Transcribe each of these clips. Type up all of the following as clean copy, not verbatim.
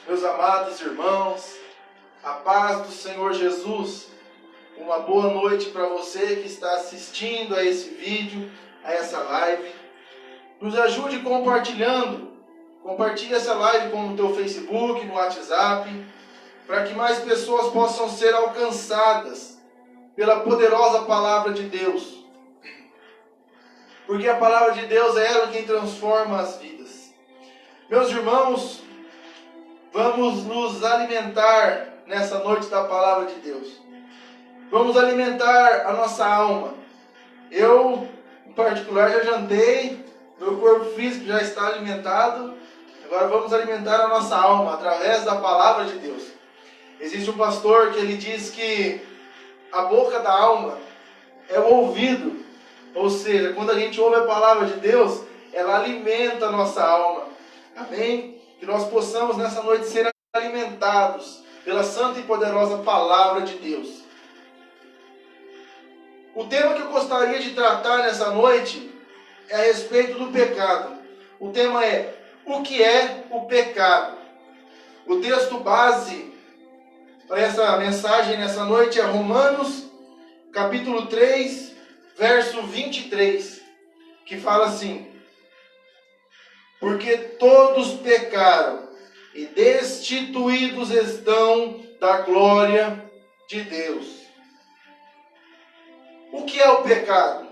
Meus amados irmãos, a paz do Senhor Jesus, uma boa noite para você que está assistindo a esse vídeo, a essa live. Nos ajude compartilhando, compartilhe essa live no teu Facebook, no WhatsApp, para que mais pessoas possam ser alcançadas pela poderosa palavra de Deus. Porque a palavra de Deus é ela quem transforma as vidas. Meus irmãos, vamos nos alimentar nessa noite da palavra de Deus. Vamos alimentar a nossa alma. Eu, em particular, já jantei, meu corpo físico já está alimentado. Agora vamos alimentar a nossa alma através da palavra de Deus. Existe um pastor que ele diz que a boca da alma é o ouvido. Ou seja, quando a gente ouve a palavra de Deus, ela alimenta a nossa alma. Amém? Que nós possamos nessa noite ser alimentados pela santa e poderosa palavra de Deus. O tema que eu gostaria de tratar nessa noite é a respeito do pecado. O tema é: o que é o pecado? O texto base para essa mensagem nessa noite é Romanos, capítulo 3, verso 23, que fala assim: porque todos pecaram e destituídos estão da glória de Deus. O que é o pecado?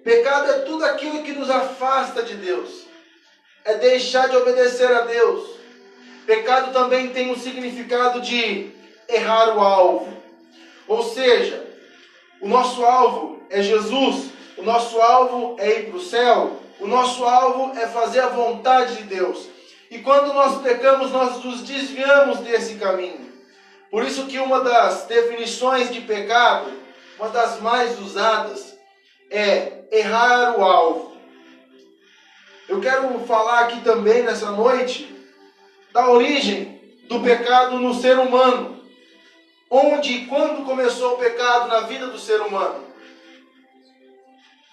Pecado é tudo aquilo que nos afasta de Deus. É deixar de obedecer a Deus. Pecado também tem um significado de errar o alvo. Ou seja, o nosso alvo é Jesus. O nosso alvo é ir para o céu. O nosso alvo é fazer a vontade de Deus. E quando nós pecamos, nós nos desviamos desse caminho. Por isso que uma das definições de pecado, uma das mais usadas, é errar o alvo. Eu quero falar aqui também nessa noite da origem do pecado no ser humano. Onde e quando começou o pecado na vida do ser humano?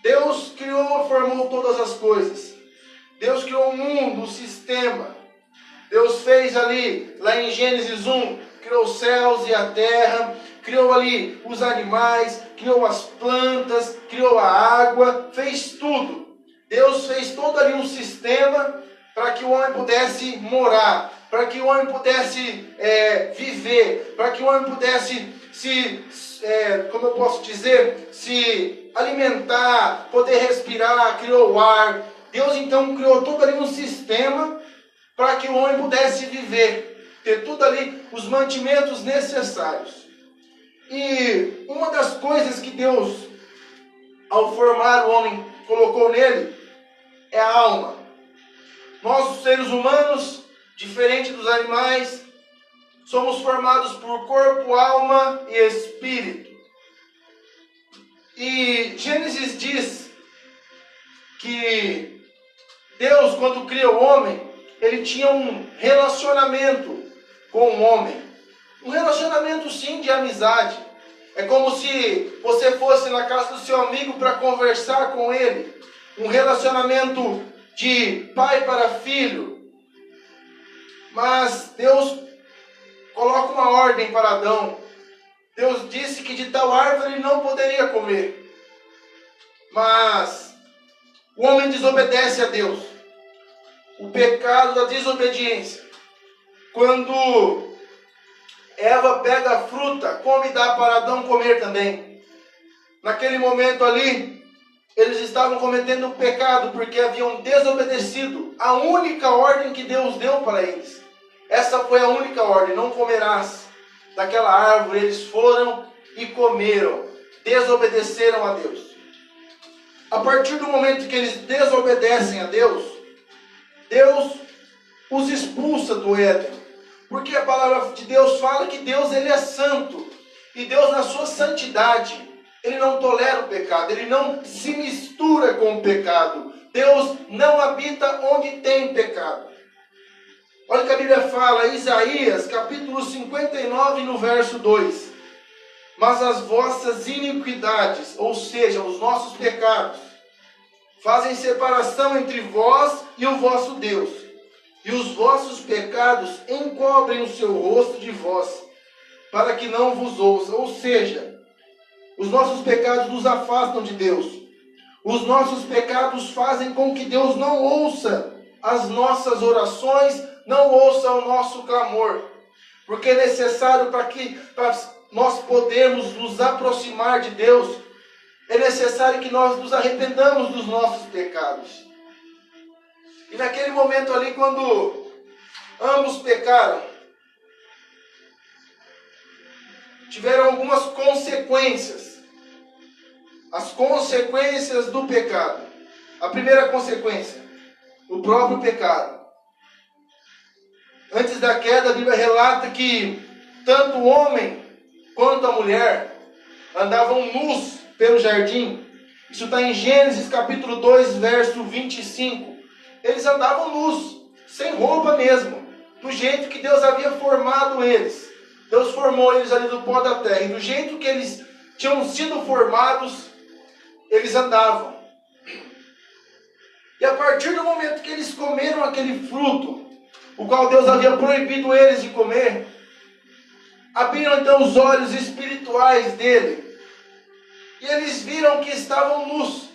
Deus criou e formou todas as coisas. Deus criou o mundo, o sistema. Deus fez ali, lá em Gênesis 1, criou os céus e a terra, criou ali os animais, criou as plantas, criou a água, fez tudo. Deus fez todo ali um sistema para que o homem pudesse morar, para que o homem pudesse viver, para que o homem pudesse como eu posso dizer, se alimentar, poder respirar, criou o ar. Deus então criou todo ali um sistema para que o homem pudesse viver, ter tudo ali, os mantimentos necessários. E uma das coisas que Deus, ao formar o homem, colocou nele, é a alma. Nós, os seres humanos, diferente dos animais, somos formados por corpo, alma e espírito. E Gênesis diz que Deus, quando cria o homem, ele tinha um relacionamento com o homem. Um relacionamento, sim, de amizade. É como se você fosse na casa do seu amigo para conversar com ele. Um relacionamento de pai para filho. Mas Deus coloca uma ordem para Adão. Deus disse que de tal árvore ele não poderia comer. Mas o homem desobedece a Deus. O pecado da desobediência. Quando Eva pega a fruta, come e dá para Adão comer também. Naquele momento ali, eles estavam cometendo um pecado porque haviam desobedecido a única ordem que Deus deu para eles. Essa foi a única ordem: não comerás daquela árvore. Eles foram e comeram, desobedeceram a Deus. A partir do momento que eles desobedecem a Deus, Deus os expulsa do Éden. Porque a palavra de Deus fala que Deus, ele é santo. E Deus, na sua santidade, ele não tolera o pecado, ele não se mistura com o pecado. Deus não habita onde tem pecado. Olha o que a Bíblia fala, Isaías, capítulo 59, no verso 2. Mas as vossas iniquidades, ou seja, os nossos pecados, fazem separação entre vós e o vosso Deus. e os vossos pecados encobrem o seu rosto de vós, para que não vos ouça. Ou seja, os nossos pecados nos afastam de Deus. Os nossos pecados fazem com que Deus não ouça as nossas orações, não ouça o nosso clamor. Porque é necessário para nós podermos nos aproximar de Deus, é necessário que nós nos arrependamos dos nossos pecados. E naquele momento ali, quando ambos pecaram, tiveram algumas consequências. As consequências do pecado. A primeira consequência, o próprio pecado. Antes da queda, a Bíblia relata que tanto o homem quanto a mulher andavam nus pelo jardim. Isso está em Gênesis capítulo 2, verso 25. Eles andavam nus, sem roupa mesmo, do jeito que Deus havia formado eles. Deus formou eles ali do pó da terra, e do jeito que eles tinham sido formados, eles andavam. E a partir do momento que eles comeram aquele fruto, o qual Deus havia proibido eles de comer, abriram então os olhos espirituais dele, e eles viram que estavam nus.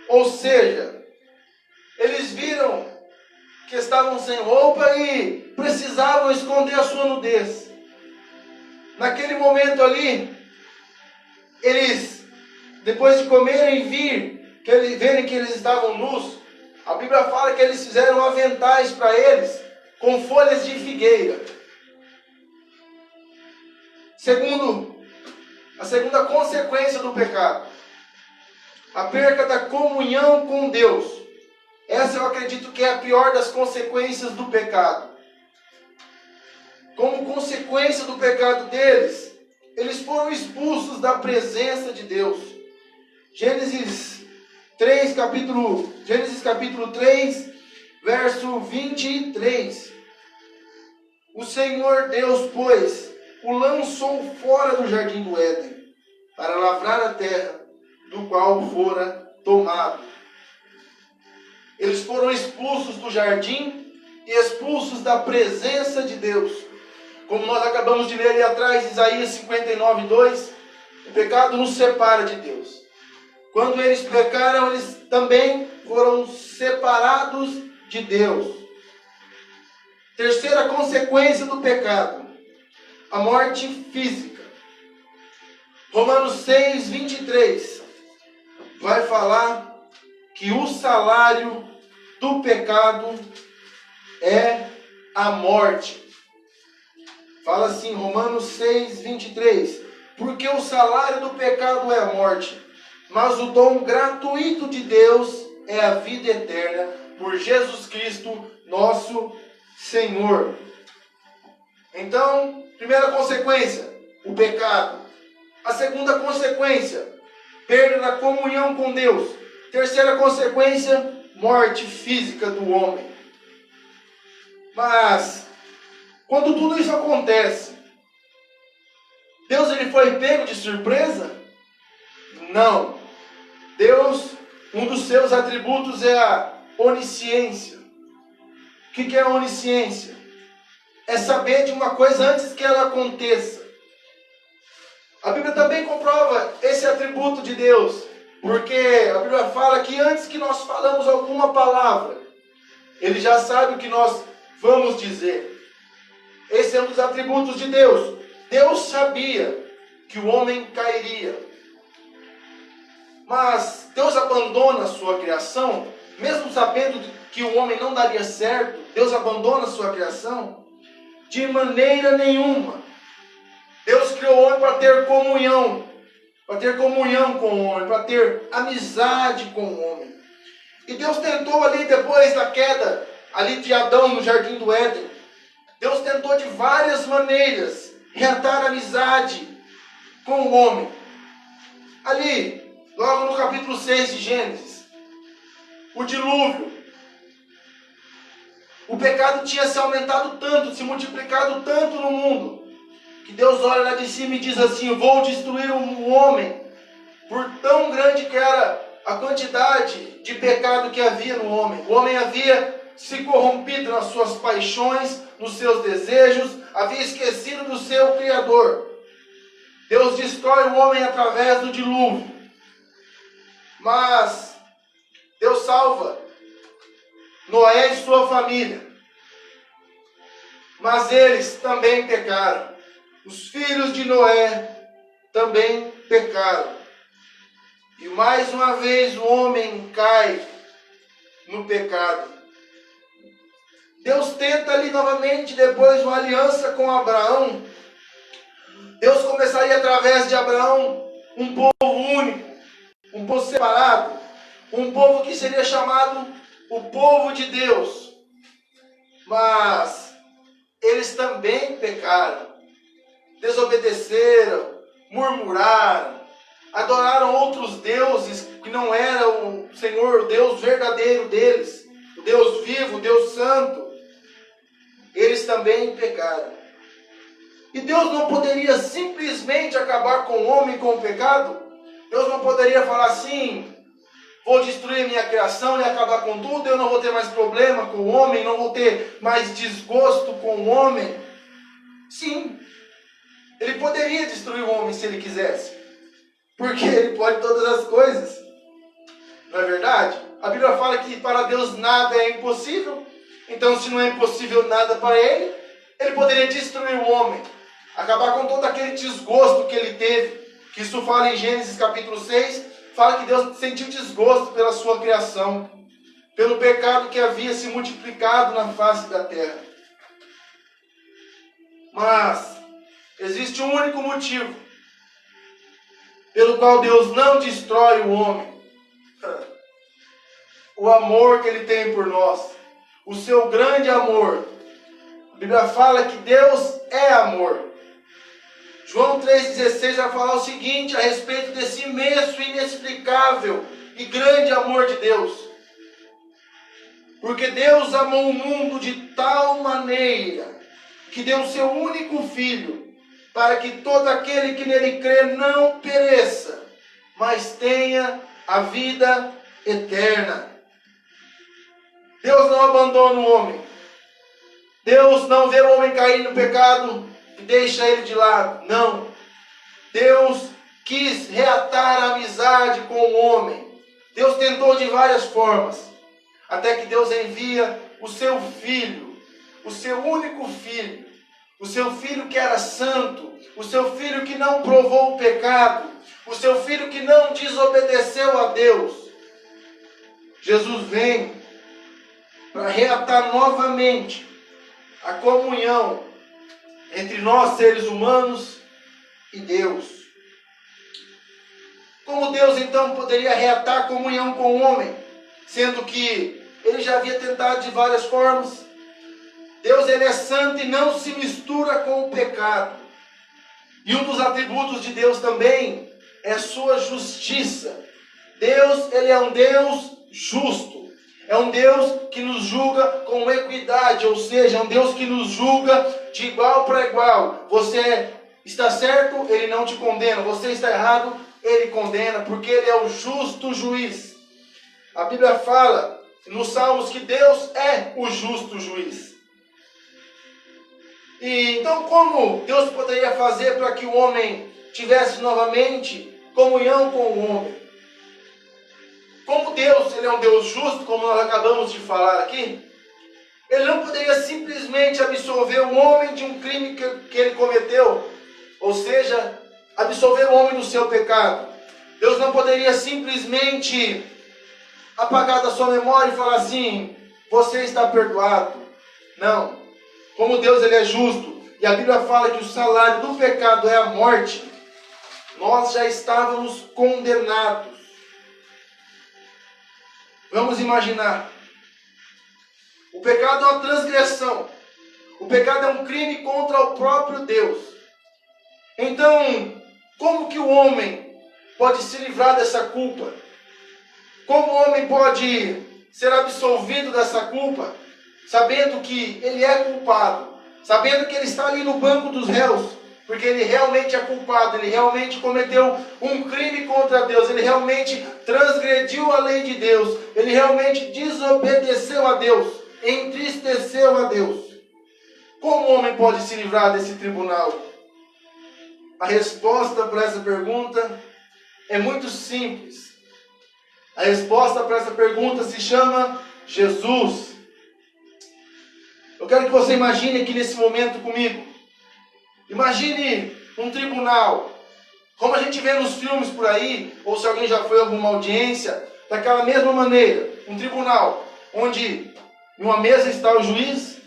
Ou seja, eles viram que estavam sem roupa e precisavam esconder a sua nudez. Naquele momento ali, eles, depois de comerem e verem que eles estavam nus, a Bíblia fala que eles fizeram aventais para eles com folhas de figueira. A segunda consequência do pecado, a perda da comunhão com Deus. Essa eu acredito que é a pior das consequências do pecado. Como consequência do pecado deles, eles foram expulsos da presença de Deus. Gênesis capítulo 3, verso 23. O Senhor Deus, pois, o lançou fora do jardim do Éden, para lavrar a terra, do qual fora tomado. Eles foram expulsos do jardim e expulsos da presença de Deus. Como nós acabamos de ler ali atrás, Isaías 59, 2, o pecado nos separa de Deus. Quando eles pecaram, eles também foram separados de Deus. Terceira consequência do pecado, a morte física. Romanos 6, 23, vai falar que o salário do pecado é a morte. Fala assim, Romanos 6, 23. Porque o salário do pecado é a morte, mas o dom gratuito de Deus é a vida eterna, por Jesus Cristo, nosso Senhor. Então, primeira consequência, o pecado. A segunda consequência, perda da comunhão com Deus. Terceira consequência, morte física do homem. Mas, quando tudo isso acontece, Deus ele foi pego de surpresa? Não. Deus, um dos seus atributos é a onisciência. O que é a onisciência? É saber de uma coisa antes que ela aconteça. A Bíblia também comprova esse atributo de Deus, porque a Bíblia fala que antes que nós falamos alguma palavra, Ele já sabe o que nós vamos dizer. Esse é um dos atributos de Deus. Deus sabia que o homem cairia. Mas Deus abandona a sua criação, mesmo sabendo que o homem não daria certo, Deus abandona a sua criação? De maneira nenhuma. Deus criou o homem para ter comunhão com o homem, para ter amizade com o homem. E Deus tentou ali, depois da queda, ali de Adão no jardim do Éden, Deus tentou de várias maneiras reatar amizade com o homem. Ali, logo no capítulo 6 de Gênesis, o dilúvio. O pecado tinha se aumentado tanto, se multiplicado tanto no mundo, que Deus olha lá de cima e diz assim: vou destruir o homem, por tão grande que era a quantidade de pecado que havia no homem. O homem havia se corrompido nas suas paixões, nos seus desejos, havia esquecido do seu Criador. Deus destrói o homem através do dilúvio. Mas Deus salva Noé e sua família. Mas eles também pecaram. Os filhos de Noé também pecaram. E mais uma vez o homem cai no pecado. Deus tenta ali novamente, depois uma aliança com Abraão. Deus começaria através de Abraão um povo único, um povo separado, um povo que seria chamado o povo de Deus. Mas eles também pecaram, desobedeceram, murmuraram, adoraram outros deuses que não eram o Senhor, o Deus verdadeiro deles, o Deus vivo, o Deus santo. Eles também pecaram. E Deus não poderia simplesmente acabar com o homem, com o pecado? Deus não poderia falar assim: vou destruir minha criação e acabar com tudo, eu não vou ter mais problema com o homem, não vou ter mais desgosto com o homem? Sim, Ele poderia destruir o homem se Ele quisesse, porque Ele pode todas as coisas, não é verdade? A Bíblia fala que para Deus nada é impossível. Então, se não é impossível nada para Ele, Ele poderia destruir o homem, acabar com todo aquele desgosto que Ele teve, que isso fala em Gênesis capítulo 6, fala que Deus sentiu desgosto pela sua criação, pelo pecado que havia se multiplicado na face da terra. Mas existe um único motivo pelo qual Deus não destrói o homem: o amor que Ele tem por nós, o seu grande amor. A Bíblia fala que Deus é amor. João 3,16 vai falar o seguinte a respeito desse imenso, inexplicável e grande amor de Deus. Porque Deus amou o mundo de tal maneira que deu o seu único Filho, para que todo aquele que nele crê não pereça, mas tenha a vida eterna. Deus não abandona o homem. Deus não vê o homem cair no pecado e deixa ele de lado. Não. Deus quis reatar a amizade com o homem. Deus tentou de várias formas, até que Deus envia o seu Filho, o seu único Filho, o seu Filho que era santo, o seu Filho que não provou o pecado, o seu Filho que não desobedeceu a Deus. Jesus vem para reatar novamente a comunhão entre nós, seres humanos, e Deus. Como Deus então poderia reatar a comunhão com o homem, sendo que Ele já havia tentado de várias formas? Deus, Ele é santo e não se mistura com o pecado. E um dos atributos de Deus também é a sua justiça. Deus, Ele é um Deus justo. É um Deus que nos julga com equidade, ou seja, é um Deus que nos julga de igual para igual. Você está certo, Ele não te condena. Você está errado, Ele condena, porque Ele é o justo juiz. A Bíblia fala nos Salmos que Deus é o justo juiz. E então, como Deus poderia fazer para que o homem tivesse novamente comunhão com o homem? Como Deus, Ele é um Deus justo, como nós acabamos de falar aqui, Ele não poderia simplesmente absolver o homem de um crime que ele cometeu, ou seja, absolver o homem do seu pecado. Deus não poderia simplesmente apagar da sua memória e falar assim: você está perdoado. Não. Como Deus, Ele é justo, e a Bíblia fala que o salário do pecado é a morte, nós já estávamos condenados. Vamos imaginar. O pecado é uma transgressão. O pecado é um crime contra o próprio Deus. Então, como que o homem pode se livrar dessa culpa? Como o homem pode ser absolvido dessa culpa, sabendo que ele é culpado, sabendo que ele está ali no banco dos réus, porque ele realmente é culpado, ele realmente cometeu um crime contra Deus, ele realmente transgrediu a lei de Deus, ele realmente desobedeceu a Deus. entristeceu a Deus. Como o homem pode se livrar desse tribunal? A resposta para essa pergunta é muito simples. A resposta para essa pergunta se chama Jesus. Eu quero que você imagine aqui nesse momento comigo. Imagine um tribunal, como a gente vê nos filmes por aí, ou se alguém já foi a alguma audiência, daquela mesma maneira. Um tribunal, onde em uma mesa está o juiz,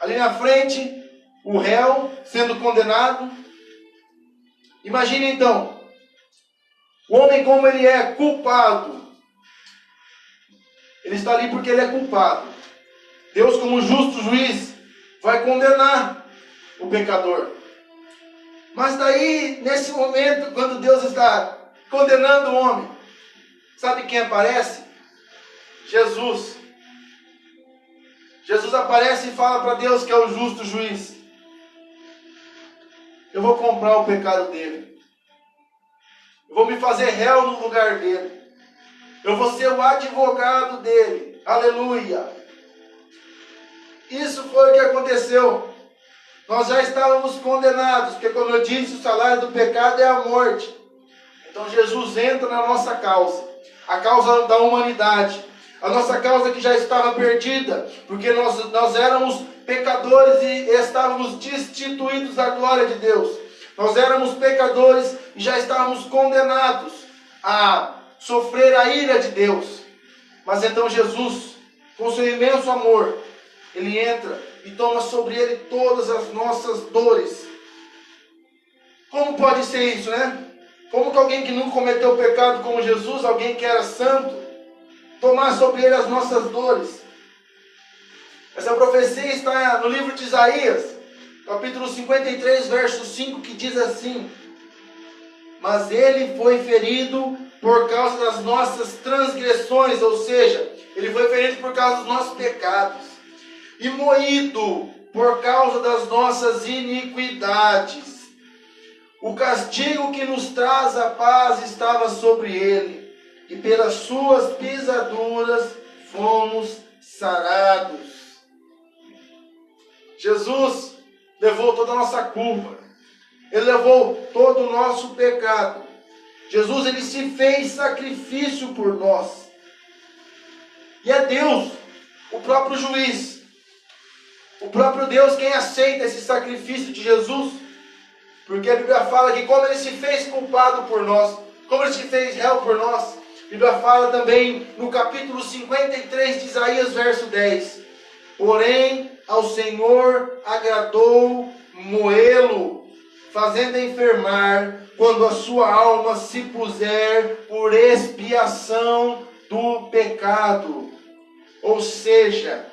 ali na frente, o réu sendo condenado. Imagine então, o homem como ele é culpado. Ele está ali porque ele é culpado. Deus, como justo juiz, vai condenar o pecador. Mas daí, nesse momento, quando Deus está condenando o homem, sabe quem aparece? Jesus. Jesus aparece e fala para Deus, que é o justo juiz: eu vou comprar o pecado dele. Eu vou me fazer réu no lugar dele. Eu vou ser o advogado dele. Aleluia. Isso foi o que aconteceu. Nós já estávamos condenados, porque, como eu disse, o salário do pecado é a morte. Então Jesus entra na nossa causa, a causa da humanidade, a nossa causa que já estava perdida, porque nós éramos pecadores e estávamos destituídos da glória de Deus. Nós éramos pecadores e já estávamos condenados a sofrer a ira de Deus. Mas então Jesus, com seu imenso amor, ele entra e toma sobre ele todas as nossas dores. Como pode ser isso, né? Como que alguém que nunca cometeu pecado como Jesus, alguém que era santo, tomar sobre ele as nossas dores? Essa profecia está no livro de Isaías, capítulo 53, verso 5, que diz assim: mas ele foi ferido por causa das nossas transgressões, ou seja, ele foi ferido por causa dos nossos pecados, e moído por causa das nossas iniquidades. O castigo que nos traz a paz estava sobre ele, e pelas suas pisaduras fomos sarados. Jesus levou toda a nossa culpa. Ele levou todo o nosso pecado. Jesus, ele se fez sacrifício por nós. E é Deus, o próprio juiz, o próprio Deus quem aceita esse sacrifício de Jesus. Porque a Bíblia fala que como ele se fez culpado por nós, como ele se fez réu por nós, a Bíblia fala também no capítulo 53 de Isaías, verso 10. Porém, ao Senhor agradou moê-lo, fazendo enfermar, quando a sua alma se puser por expiação do pecado. Ou seja,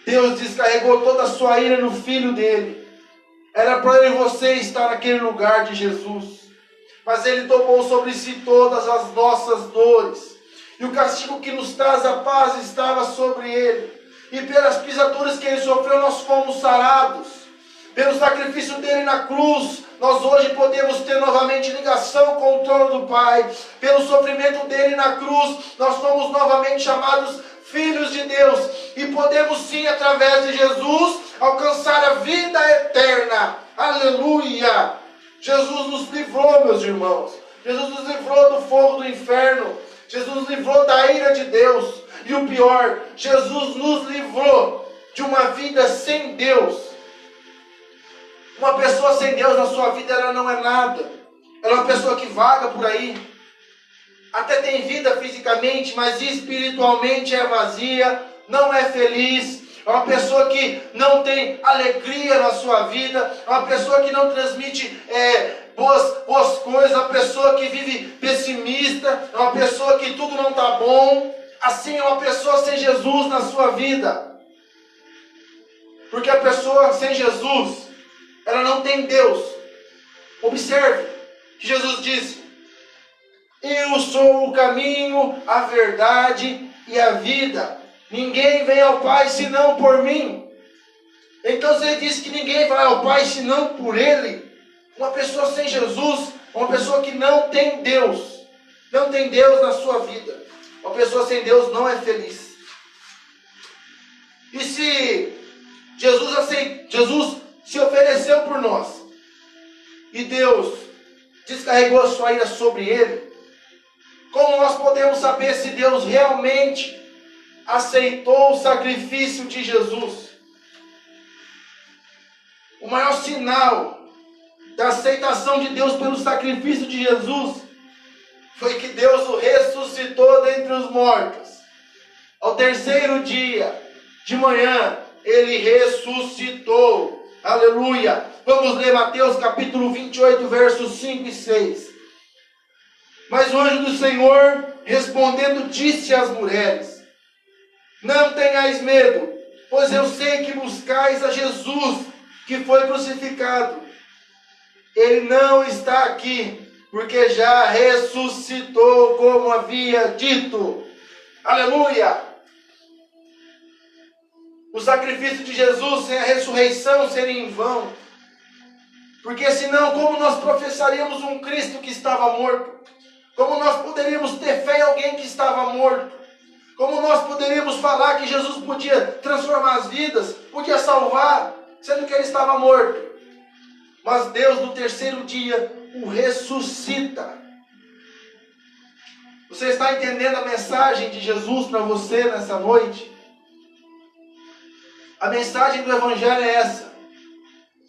Deus descarregou toda a sua ira no Filho dele. Era para eu e você estar naquele lugar de Jesus. Mas ele tomou sobre si todas as nossas dores. E o castigo que nos traz a paz estava sobre ele. E pelas pisaduras que ele sofreu, nós fomos sarados. Pelo sacrifício dele na cruz, nós hoje podemos ter novamente ligação com o trono do Pai. Pelo sofrimento dele na cruz, nós somos novamente chamados filhos de Deus. E podemos sim, através de Jesus, alcançar a vida eterna. Aleluia! Jesus nos livrou, meus irmãos. Jesus nos livrou do fogo do inferno. Jesus nos livrou da ira de Deus. E o pior, Jesus nos livrou de uma vida sem Deus. Uma pessoa sem Deus na sua vida, ela não é nada. Ela é uma pessoa que vaga por aí. Até tem vida fisicamente, mas espiritualmente é vazia, não é feliz. É uma pessoa que não tem alegria na sua vida. É uma pessoa que não transmite boas coisas. É uma pessoa que vive pessimista. É uma pessoa que tudo não está bom. Assim é uma pessoa sem Jesus na sua vida. Porque a pessoa sem Jesus, ela não tem Deus. Observe que Jesus disse: eu sou o caminho, a verdade e a vida. Ninguém vem ao Pai senão por mim. Então, se ele disse que ninguém vai ao Pai senão por ele, uma pessoa sem Jesus, uma pessoa que não tem Deus, não tem Deus na sua vida. Uma pessoa sem Deus não é feliz. E se Jesus se ofereceu por nós, e Deus descarregou a sua ira sobre ele, como nós podemos saber se Deus realmente aceitou o sacrifício de Jesus? O maior sinal da aceitação de Deus pelo sacrifício de Jesus foi que Deus o ressuscitou dentre os mortos. Ao terceiro dia de manhã, ele ressuscitou. Aleluia! Vamos ler Mateus capítulo 28, versos 5 e 6. Mas o anjo do Senhor, respondendo, disse às mulheres: não tenhais medo, pois eu sei que buscais a Jesus, que foi crucificado. Ele não está aqui, porque já ressuscitou, como havia dito. Aleluia! O sacrifício de Jesus sem a ressurreição seria em vão. Porque senão, como nós professaríamos um Cristo que estava morto? Como nós poderíamos ter fé em alguém que estava morto? Como nós poderíamos falar que Jesus podia transformar as vidas, podia salvar, sendo que ele estava morto? Mas Deus, no terceiro dia, o ressuscita. Você está entendendo a mensagem de Jesus para você nessa noite? A mensagem do Evangelho é essa.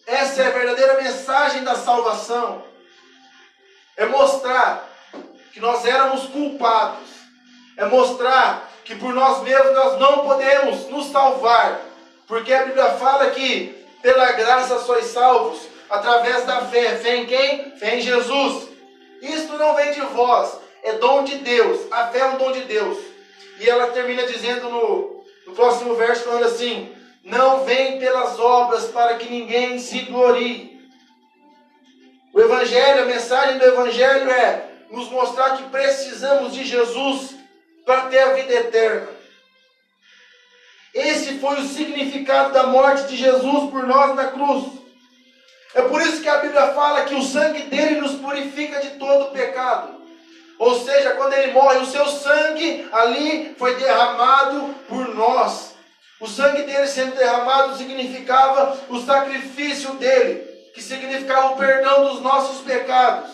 Essa é a verdadeira mensagem da salvação. É mostrar que nós éramos culpados. É mostrar que por nós mesmos nós não podemos nos salvar. Porque a Bíblia fala que pela graça sois salvos através da fé. Fé em quem? Fé em Jesus. Isto não vem de vós, é dom de Deus. A fé é um dom de Deus. E ela termina dizendo no próximo verso, falando assim: não vem pelas obras para que ninguém se glorie. O Evangelho, a mensagem do Evangelho é nos mostrar que precisamos de Jesus para ter a vida eterna. Esse foi o significado da morte de Jesus por nós na cruz. É por isso que a Bíblia fala que o sangue dele nos purifica de todo pecado. Ou seja, quando ele morre, o seu sangue ali foi derramado por nós. O sangue dele sendo derramado significava o sacrifício dele, que significava o perdão dos nossos pecados.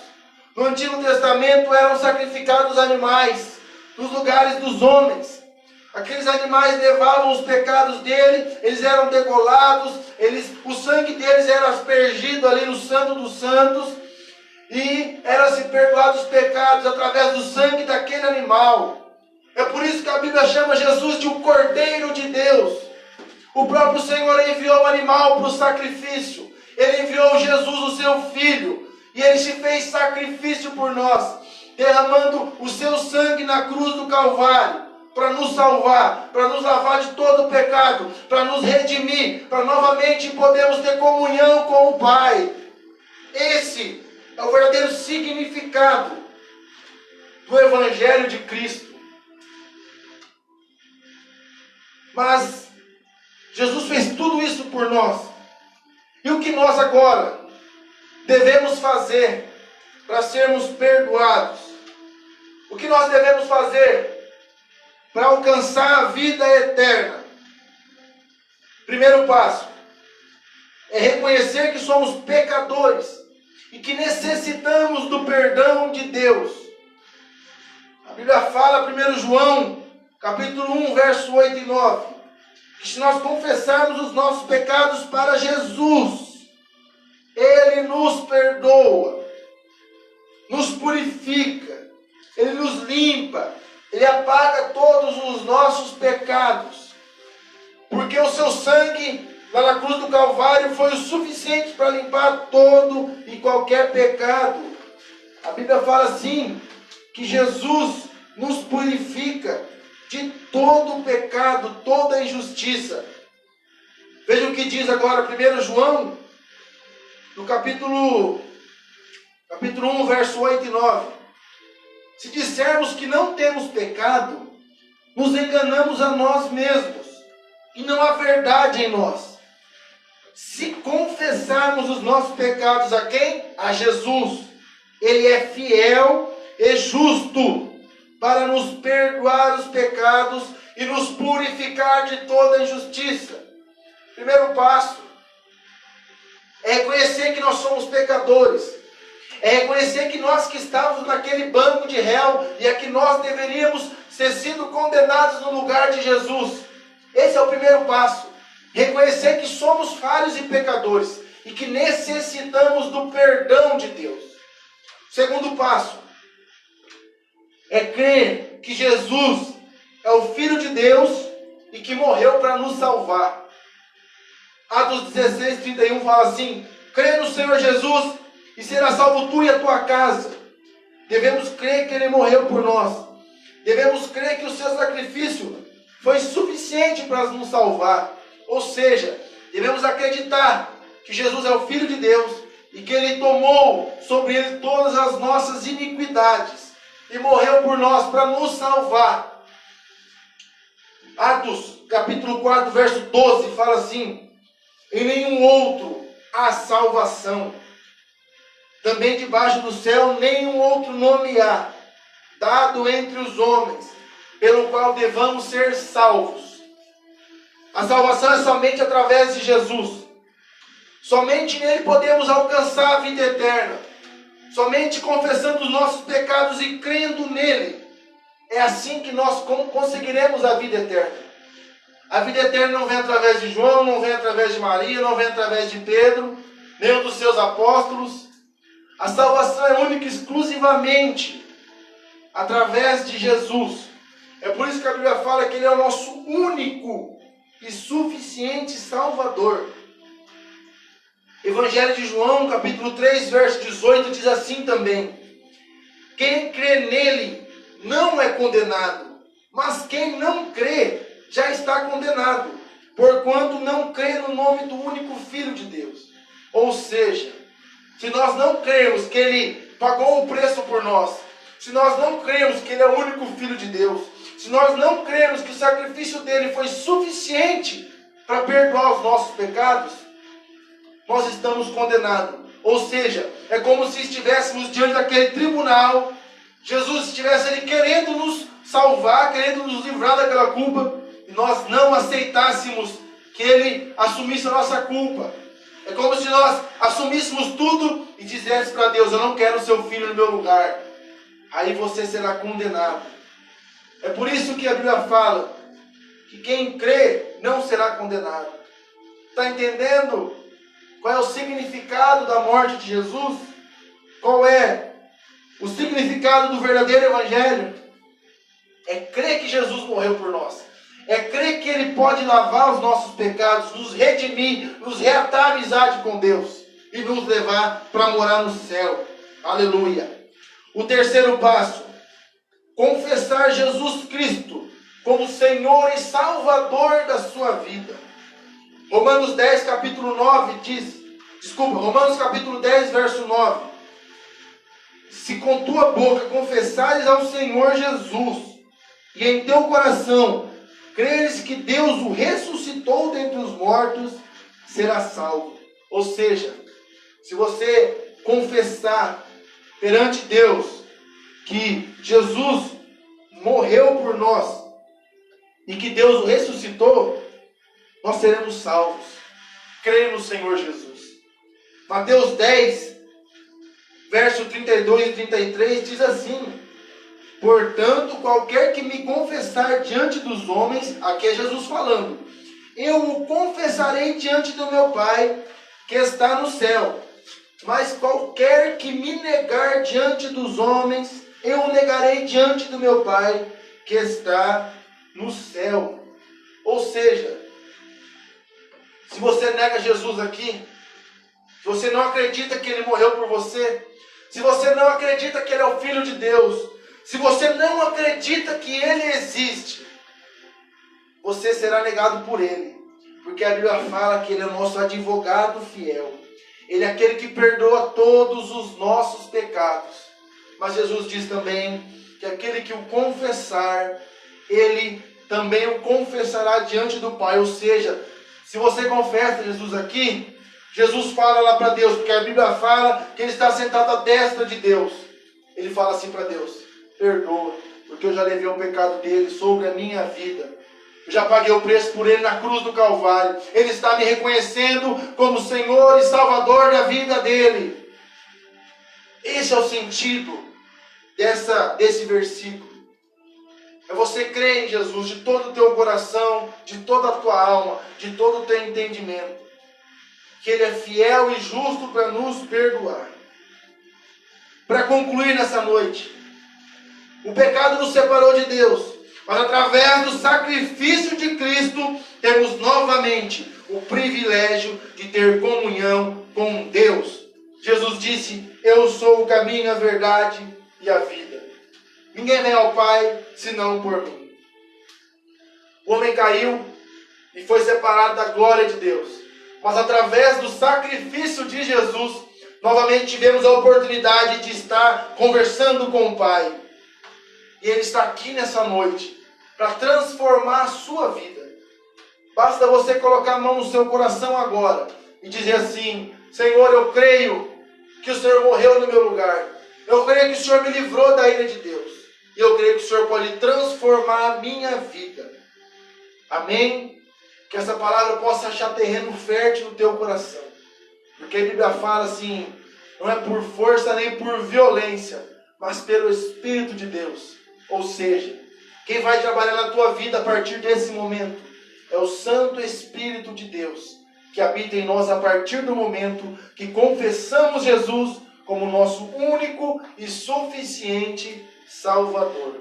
No Antigo Testamento eram sacrificados animais nos lugares dos homens. Aqueles animais levavam os pecados dele, eles eram degolados, o sangue deles era aspergido ali no Santo dos Santos, e era-se perdoados os pecados através do sangue daquele animal. É por isso que a Bíblia chama Jesus de o Cordeiro de Deus. O próprio Senhor enviou o animal para o sacrifício. Ele enviou Jesus, o seu Filho, e ele se fez sacrifício por nós, derramando o seu sangue na cruz do Calvário, para nos salvar, para nos lavar de todo o pecado, para nos redimir, para novamente podermos ter comunhão com o Pai. Esse é o verdadeiro significado do Evangelho de Cristo. Mas Jesus fez tudo isso por nós. E o que nós agora devemos fazer para sermos perdoados? O que nós devemos fazer para alcançar a vida eterna? Primeiro passo é reconhecer que somos pecadores e que necessitamos do perdão de Deus. A Bíblia fala, 1 João, capítulo 1, verso 8 e 9, que se nós confessarmos os nossos pecados para Jesus, Ele nos perdoa, nos purifica, Ele nos limpa, Ele apaga todos os nossos pecados, porque o seu sangue lá na cruz do Calvário foi o suficiente para limpar todo e qualquer pecado. A Bíblia fala assim, que Jesus nos purifica de todo o pecado, toda a injustiça. Veja o que diz agora 1 João, no capítulo 1, verso 8 e 9. Se dissermos que não temos pecado, nos enganamos a nós mesmos, e não há verdade em nós. Se confessarmos os nossos pecados a quem? A Jesus, Ele é fiel e justo para nos perdoar os pecados e nos purificar de toda injustiça. Primeiro passo é reconhecer que nós somos pecadores. É reconhecer que nós que estávamos naquele banco de réu e é que nós deveríamos ter sido condenados no lugar de Jesus. Esse é o primeiro passo. Reconhecer que somos falhos e pecadores e que necessitamos do perdão de Deus. Segundo passo é crer que Jesus é o Filho de Deus e que morreu para nos salvar. Atos 16:31 fala assim: crê no Senhor Jesus e será salvo tu e a tua casa. Devemos crer que Ele morreu por nós. Devemos crer que o seu sacrifício foi suficiente para nos salvar. Ou seja, devemos acreditar que Jesus é o Filho de Deus e que Ele tomou sobre Ele todas as nossas iniquidades e morreu por nós para nos salvar. Atos capítulo 4, verso 12 fala assim: em nenhum outro há salvação. Também debaixo do céu nenhum outro nome há, dado entre os homens, pelo qual devamos ser salvos. A salvação é somente através de Jesus. Somente nele podemos alcançar a vida eterna. Somente confessando os nossos pecados e crendo nele. É assim que nós conseguiremos a vida eterna. A vida eterna não vem através de João, não vem através de Maria, não vem através de Pedro, nem um dos seus apóstolos. A salvação é única e exclusivamente através de Jesus. É por isso que a Bíblia fala que Ele é o nosso único e suficiente Salvador. Evangelho de João, capítulo 3, verso 18, diz assim também: quem crê nele não é condenado, mas quem não crê já está condenado, porquanto não crê no nome do único Filho de Deus. Ou seja, se nós não cremos que Ele pagou o preço por nós, se nós não cremos que Ele é o único Filho de Deus, se nós não cremos que o sacrifício dele foi suficiente para perdoar os nossos pecados, nós estamos condenados. Ou seja, é como se estivéssemos diante daquele tribunal, Jesus estivesse ali querendo nos salvar, querendo nos livrar daquela culpa, e nós não aceitássemos que Ele assumisse a nossa culpa. É como se nós assumíssemos tudo e disséssemos para Deus: eu não quero o seu filho no meu lugar. Aí você será condenado. É por isso que a Bíblia fala que quem crê não será condenado. Está entendendo qual é o significado da morte de Jesus? Qual é o significado do verdadeiro Evangelho? É crer que Jesus morreu por nós. É crer que Ele pode lavar os nossos pecados, nos redimir, nos reatar a amizade com Deus e nos levar para morar no céu. Aleluia. O terceiro passo: confessar Jesus Cristo como Senhor e Salvador da sua vida. Romanos 10, capítulo 9 Romanos capítulo 10, verso 9. Se com tua boca confessares ao Senhor Jesus e em teu coração creres que Deus o ressuscitou dentre os mortos, serás salvo. Ou seja, se você confessar perante Deus que Jesus morreu por nós e que Deus o ressuscitou, nós seremos salvos. Creia no Senhor Jesus. Mateus 10, verso 32 e 33 diz assim: portanto, qualquer que me confessar diante dos homens, aqui é Jesus falando, eu o confessarei diante do meu Pai que está no céu. Mas qualquer que me negar diante dos homens, eu o negarei diante do meu Pai que está no céu. Ou seja, se você nega Jesus aqui, se você não acredita que Ele morreu por você, se você não acredita que Ele é o Filho de Deus, se você não acredita que Ele existe, você será negado por Ele. Porque a Bíblia fala que Ele é o nosso advogado fiel. Ele é aquele que perdoa todos os nossos pecados. Mas Jesus diz também que aquele que o confessar, Ele também o confessará diante do Pai. Ou seja, se você confessa Jesus aqui, Jesus fala lá para Deus, porque a Bíblia fala que Ele está sentado à destra de Deus. Ele fala assim para Deus: perdoa, porque eu já levei o pecado dele sobre a minha vida. Eu já paguei o preço por ele na cruz do Calvário. Ele está me reconhecendo como Senhor e Salvador da vida dele. Esse é o sentido desse versículo. É você crer em Jesus de todo o teu coração, de toda a tua alma, de todo o teu entendimento. Que Ele é fiel e justo para nos perdoar. Para concluir nessa noite, o pecado nos separou de Deus, mas através do sacrifício de Cristo, temos novamente o privilégio de ter comunhão com Deus. Jesus disse: eu sou o caminho, a verdade e a vida. Ninguém vem ao Pai senão por mim. O homem caiu e foi separado da glória de Deus. Mas através do sacrifício de Jesus, novamente tivemos a oportunidade de estar conversando com o Pai. E Ele está aqui nessa noite para transformar a sua vida. Basta você colocar a mão no seu coração agora e dizer assim: Senhor, eu creio que o Senhor morreu no meu lugar. Eu creio que o Senhor me livrou da ira de Deus. E eu creio que o Senhor pode transformar a minha vida. Amém? Que essa palavra possa achar terreno fértil no teu coração. Porque a Bíblia fala assim: não é por força nem por violência, mas pelo Espírito de Deus. Ou seja, quem vai trabalhar na tua vida a partir desse momento é o Santo Espírito de Deus, que habita em nós a partir do momento que confessamos Jesus como nosso único e suficiente Salvador.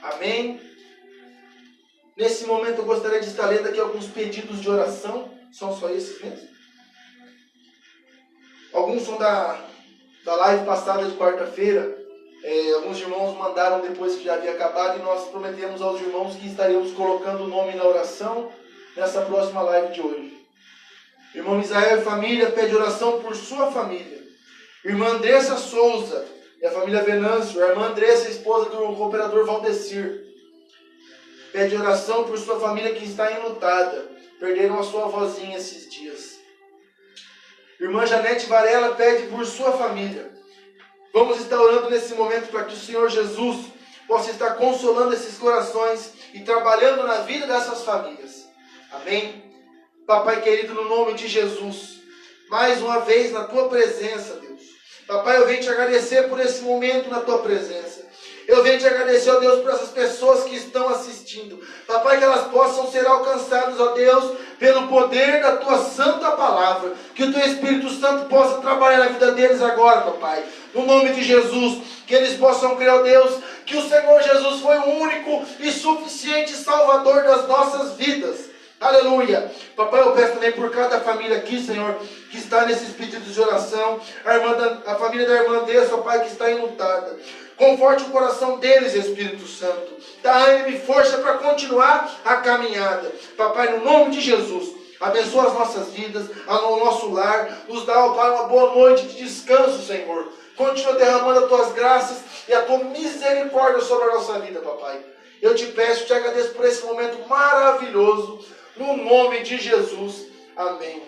Amém? Nesse momento eu gostaria de estar lendo aqui alguns pedidos de oração. São só esses mesmo? Alguns são da live passada de quarta-feira. Alguns irmãos mandaram depois que já havia acabado, e nós prometemos aos irmãos que estaríamos colocando o nome na oração nessa próxima live de hoje. Irmão Israel e família pede oração por sua família. Irmã Andressa Souza e a família Venâncio. A irmã Andressa, esposa do cooperador Valdecir, pede oração por sua família que está enlutada. Perderam a sua avózinha esses dias. Irmã Janete Varela pede por sua família. Vamos estar orando nesse momento para que o Senhor Jesus possa estar consolando esses corações e trabalhando na vida dessas famílias. Amém? Papai querido, no nome de Jesus, mais uma vez na tua presença, Deus. Papai, eu venho te agradecer por esse momento na tua presença. Eu venho te agradecer, ó Deus, por essas pessoas que estão assistindo. Papai, que elas possam ser alcançadas, ó Deus, pelo poder da tua santa palavra. Que o teu Espírito Santo possa trabalhar na vida deles agora, papai. No nome de Jesus, que eles possam crer, ó Deus, que o Senhor Jesus foi o único e suficiente Salvador das nossas vidas. Aleluia. Papai, eu peço também por cada família aqui, Senhor, que está nesses pedidos de oração. A família da irmã Andressa, Pai, que está enlutada. Conforte o coração deles, Espírito Santo. Dá ânimo e força para continuar a caminhada. Papai, no nome de Jesus, abençoa as nossas vidas, o nosso lar. Nos dá, ó Pai, uma boa noite de descanso, Senhor. Continua derramando as tuas graças e a tua misericórdia sobre a nossa vida, papai. Eu te peço, te agradeço por esse momento maravilhoso. No nome de Jesus. Amém.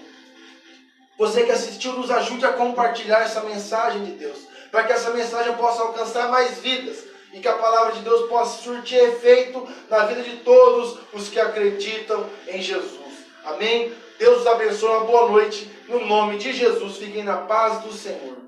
Você que assistiu, nos ajude a compartilhar essa mensagem de Deus, para que essa mensagem possa alcançar mais vidas e que a palavra de Deus possa surtir efeito na vida de todos os que acreditam em Jesus. Amém? Deus os abençoe, uma boa noite. No nome de Jesus, fiquem na paz do Senhor.